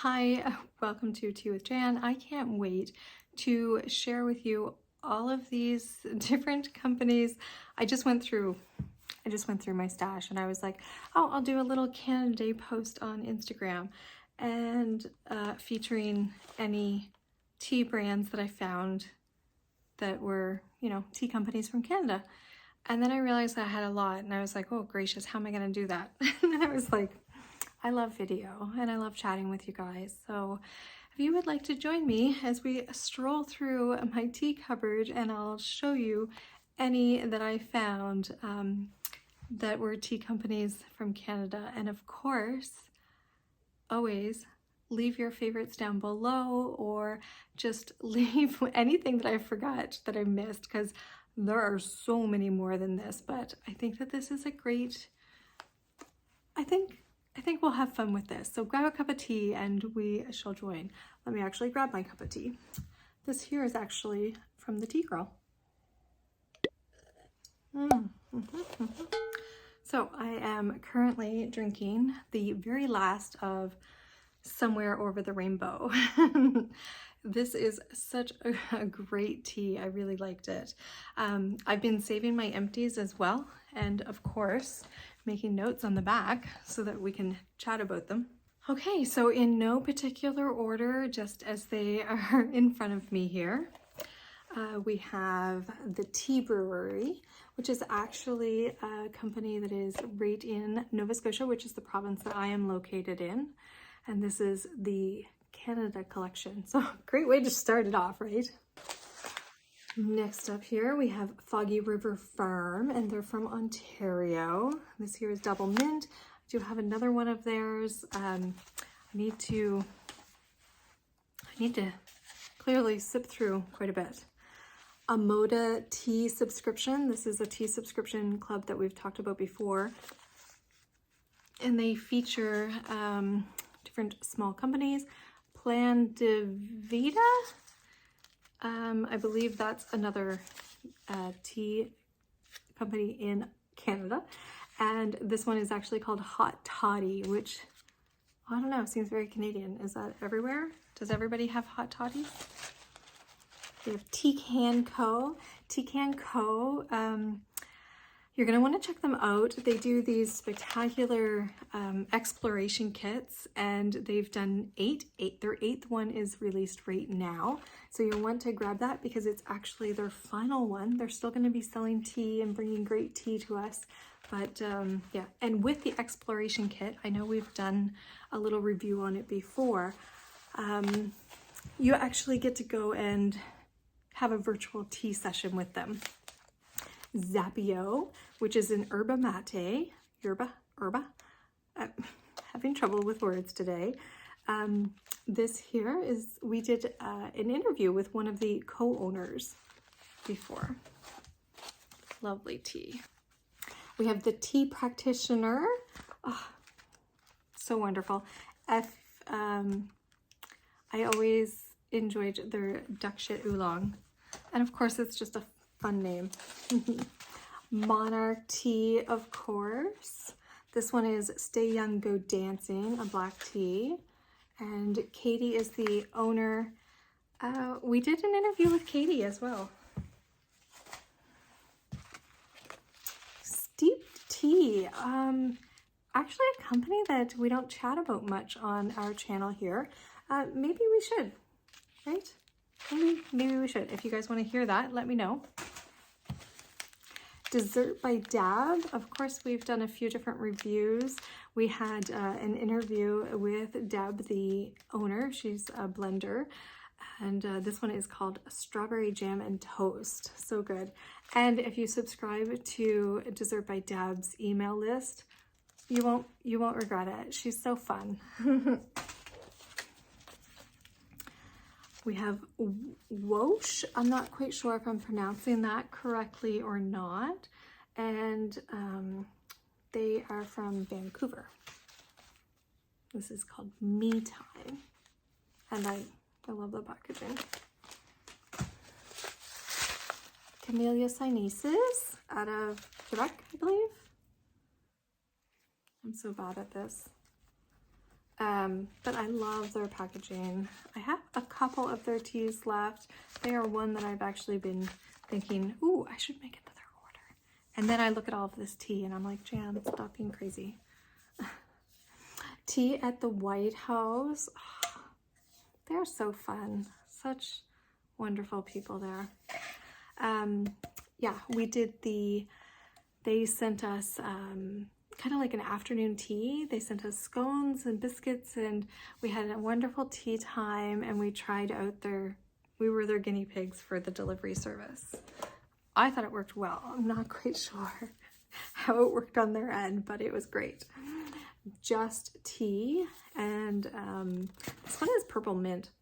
Hi, welcome to Tea with Jann. I can't wait to share with you all of these different companies. I just went through my stash and I was like, oh, I'll do a little Canada Day post on Instagram and featuring any tea brands that I found that were, tea companies from Canada. And then I realized I had a lot and I was like, oh gracious, how am I going to do that? And I was like, I love video and I love chatting with you guys. So if you would like to join me as we stroll through my tea cupboard, and I'll show you any that I found that were tea companies from Canada. And of course, always leave your favorites down below, or just leave anything that I forgot, that I missed, because there are so many more than this. But I think that this is a great, I think we'll have fun with this. So grab a cup of tea and we shall join. Let me actually grab my cup of tea. This here is actually from the Tea Girl. So I am currently drinking the very last of Somewhere Over the Rainbow. This is such a great tea. I really liked it. I've been saving my empties as well, and of course making notes on the back so that we can chat about them. Okay, so in no particular order, just as they are in front of me here, we have the Tea Brewery, which is actually a company that is right in Nova Scotia, which is the province that I am located in. And this is the Canada collection. So great way to start it off, right? Next up here, we have Foggy River Farm, and they're from Ontario. This here is Double Mint. I do have another one of theirs. I need to clearly sip through quite a bit. A Moda tea subscription. This is a tea subscription club that we've talked about before. And they feature different small companies. Plan de Vida. I believe that's another tea company in Canada. And this one is actually called Hot Toddy, which, I don't know, seems very Canadian. Is that everywhere? Does everybody have hot toddies? We have Teakan Co. Teakan Co. You're going to want to check them out. They do these spectacular exploration kits, and they've done eight. Their 8th one is released right now. So you'll want to grab that because it's actually their final one. They're still going to be selling tea and bringing great tea to us. But yeah, and with the exploration kit, I know we've done a little review on it before. You actually get to go and have a virtual tea session with them. Zappyo, which is an yerba mate, having trouble with words today. This here is, we did an interview with one of the co-owners before. Lovely tea. We have the Tea Practitioner. Oh, so wonderful. I always enjoyed their duck shit oolong. And of course, it's just a fun name. Monarch Tea, of course. This one is Stay Young, Go Dancing, a black tea. And Katie is the owner. We did an interview with Katie as well. Steeped Tea. Actually a company that we don't chat about much on our channel here. Maybe we should, right? Maybe we should. If you guys want to hear that, let me know. Dessert by Dab. Of course, we've done a few different reviews. We had an interview with Deb, the owner. She's a blender. And this one is called Strawberry Jam and Toast. So good. And if you subscribe to Dessert by Dab's email list, you won't regret it. She's so fun. We have Woosh. I'm not quite sure if I'm pronouncing that correctly or not. And they are from Vancouver. This is called Me Time. And I love the packaging. Camellia sinensis out of Quebec, I believe. I'm so bad at this. But I love their packaging. I have a couple of their teas left. They are one that I've actually been thinking, ooh, I should make another order. And then I look at all of this tea and I'm like, Jan, stop being crazy. Tea at the Whitehouse. Oh, they're so fun. Such wonderful people there. Yeah, we did they sent us kind of like an afternoon tea. They sent us scones and biscuits and we had a wonderful tea time and we tried out we were their guinea pigs for the delivery service. I thought it worked well. I'm not quite sure how it worked on their end, but it was great. Just tea, and this one is purple mint.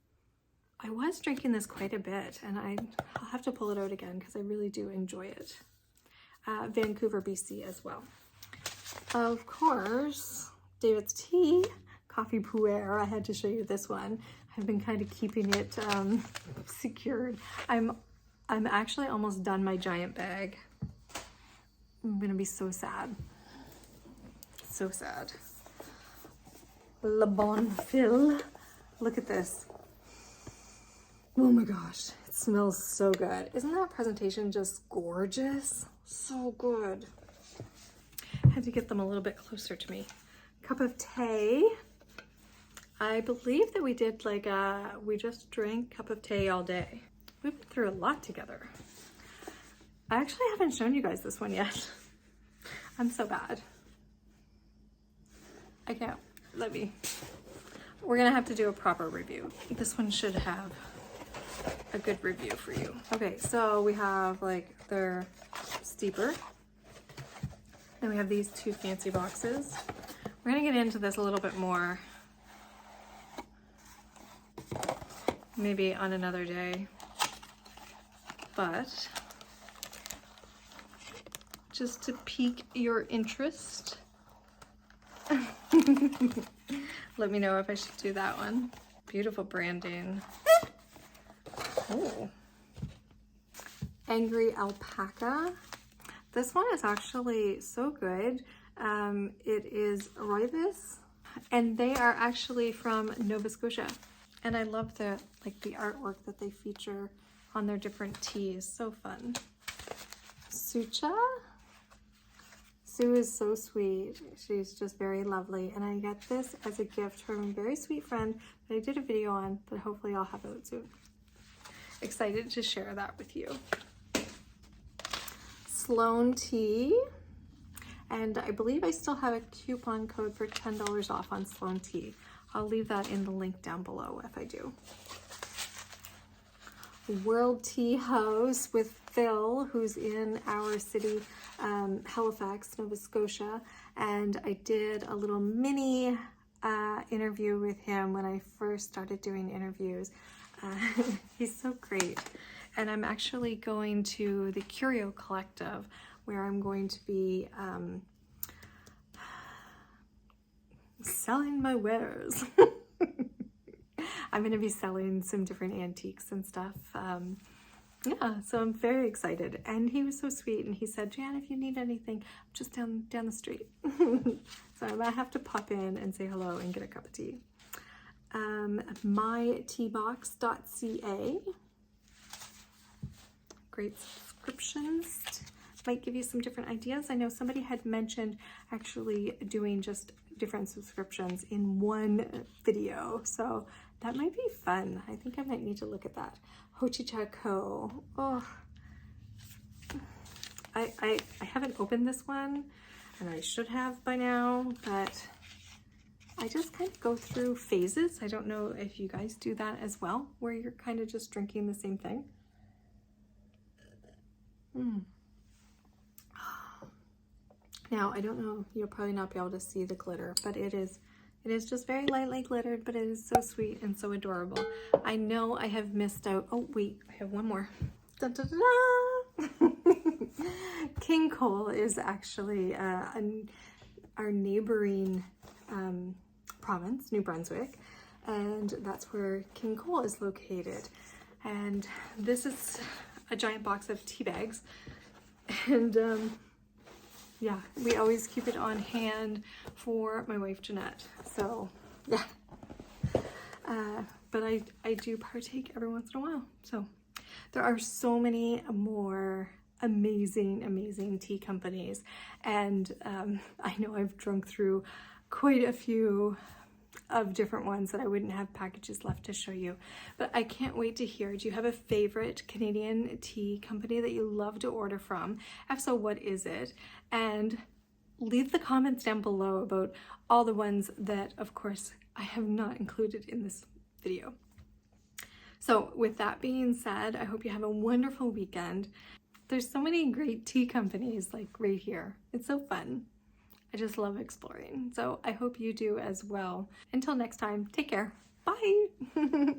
I was drinking this quite a bit and I'll have to pull it out again because I really do enjoy it. Vancouver, BC as well. Of course, DAVIDsTEA coffee puer. I had to show you this one. I've been kind of keeping it secured. I'm actually almost done my giant bag. I'm gonna be so sad. So sad. Le Bon Fil. Look at this. Oh my gosh, it smells so good. Isn't that presentation just gorgeous? So good. I had to get them a little bit closer to me. Cup of tea. I believe that we did like we just drank cup of tea all day. We've been through a lot together. I actually haven't shown you guys this one yet. I'm so bad. I can't, we're gonna have to do a proper review. This one should have a good review for you. Okay, so we have like their steeper. Then we have these two fancy boxes. We're gonna get into this a little bit more, maybe on another day, but just to pique your interest, let me know if I should do that one. Beautiful branding. Oh, Angry Alpaca. This one is actually so good. It is rooibos, and they are actually from Nova Scotia. And I love the artwork that they feature on their different teas. So fun. Sucha. Sue is so sweet. She's just very lovely. And I got this as a gift from a very sweet friend that I did a video on, but hopefully I'll have out soon. Excited to share that with you. Sloan Tea. And I believe I still have a coupon code for $10 off on Sloan Tea. I'll leave that in the link down below if I do. World Tea House with Phil, who's in our city, Halifax, Nova Scotia. And I did a little mini interview with him when I first started doing interviews. He's so great. And I'm actually going to the Curio Collective, where I'm going to be selling my wares. I'm going to be selling some different antiques and stuff. Yeah, so I'm very excited. And he was so sweet, and he said, Jan, if you need anything, just down the street. So I might have to pop in and say hello and get a cup of tea. myteabox.ca. Great subscriptions. Might give you some different ideas. I know somebody had mentioned actually doing just different subscriptions in one video, so that might be fun. I think I might need to look at that. Hochicha-ko. Oh, I haven't opened this one, and I should have by now, but I just kind of go through phases. I don't know if you guys do that as well, where you're kind of just drinking the same thing. Now, I don't know, you'll probably not be able to see the glitter, but it is just very lightly glittered, but it is so sweet and so adorable. I know I have missed out. Oh, wait, I have one more. Dun, dun, dun, dun. King Cole is actually our neighboring province, New Brunswick, and that's where King Cole is located. And this is a giant box of tea bags, and yeah, we always keep it on hand for my wife Jeanette. So Yeah. But I do partake every once in a while. So there are so many more amazing tea companies. And I know I've drunk through quite a few of different ones that I wouldn't have packages left to show you. But I can't wait to hear, do you have a favorite Canadian tea company that you love to order from? If so, what is it? And leave the comments down below about all the ones that, of course, I have not included in this video. So with that being said, I hope you have a wonderful weekend. There's so many great tea companies like right here. It's so fun. I just love exploring. So I hope you do as well. Until next time, take care. Bye.